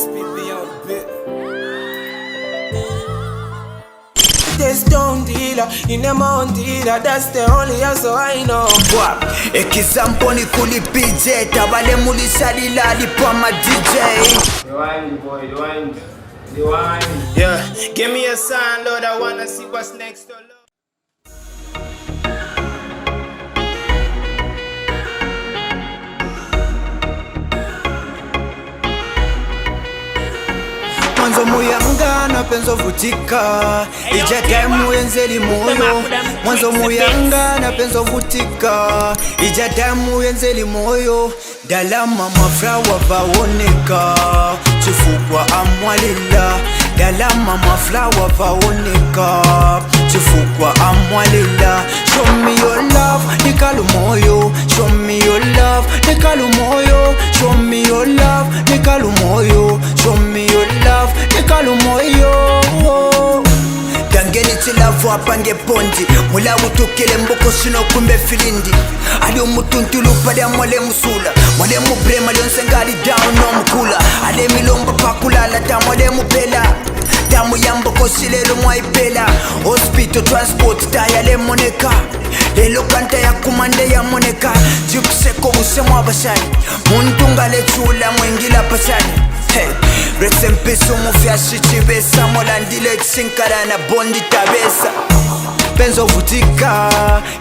SPB on the bit. This stone dealer, in the mountain dealer, that's the only answer I know. Example ni kuli PJ, tabale muli salila lipo ma DJ. Rewind boy, rewind. Yeah, give me a sign, Lord, I wanna see what's next to love. Mwanzo muyanga na penzo vutika, ija damu yenzeli moyo. Mwanzo muyanga na penzo vutika, ija damu yenzeli moyo. Dalama mafrawa vaoneka, chifukwa amwalila. Dalama mafrawa vaoneka, chifukwa amwalila. Show me your love, nikalu moyo. Show me your love, nikalu moyo. Show me your love, nikalu moyo. Show me your love, nikalu moyo. Dangeni chilavu apange pondi, mula utukile mboko sino kumbe filindi. Ali umutuntulu pade mwale musula, mwale mubrema lionsengali down no mkula. Ale milomba pakulala ta mwale mupela, tamu yambo kosilelo mwaipela. Hospital transport ta yale moneka, lelo kanta ya kumande ya moneka. Jukiseko usemo abashani, muntunga le chula mwengila pachani. Hey, rest in peace umufya shichibesa, molandile tsinkara na bondi tabesa. Penzo vutika,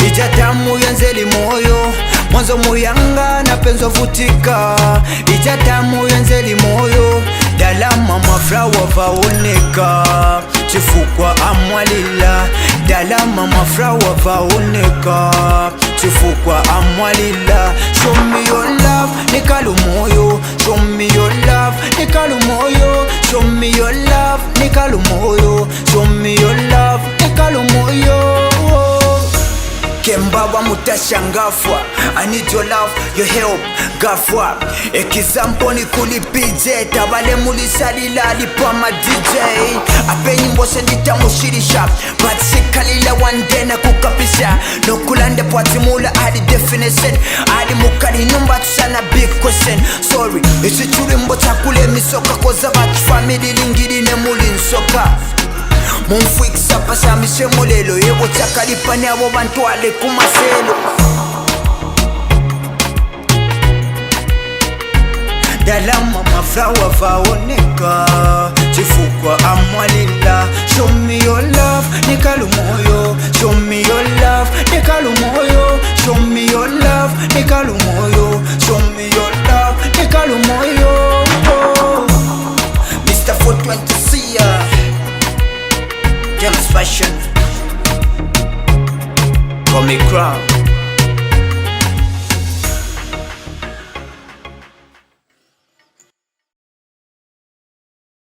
ija damu yenzeli moyo. Mwanzo muyanga na penzo vutika, ija damu yenzeli moyo. Dalama mafrawa vaoneka, chifukwa amwalila. Dalama mafrawa vaoneka, chifukwa amwalila. Show me your love, nikalu moyo. Show me your love, nikalu moyo. Show me your love, nikalu moyo. Show me your love, nikalu moyo. Kembawa mutashangafwa, I need your love, your help, gafwa. Example ni kuli PJ, tabale muli salila lipo ma DJ. Apenyi mbose ndita mushirisha, but sikalila one day na kukapisha. No kulande pwati mula adi definition, adi mukali numba tusana big question. Sorry, isi churi mbota kule misoka, koza batu family lingidi ne muli nsoka. Mumfuikisa pasa misemo lelo, yebo chakalipani abo bantu ale kumaselo. Dalama mafrawa vaoneka, chifukwa amwalila. Show me your love, nikalu moyo. Show me your love, nikalu moyo. Show me your love, nikalu moyo. Show me your love, nikalu moyo. Mr. 420 Sia, James Fashion, call me Crown.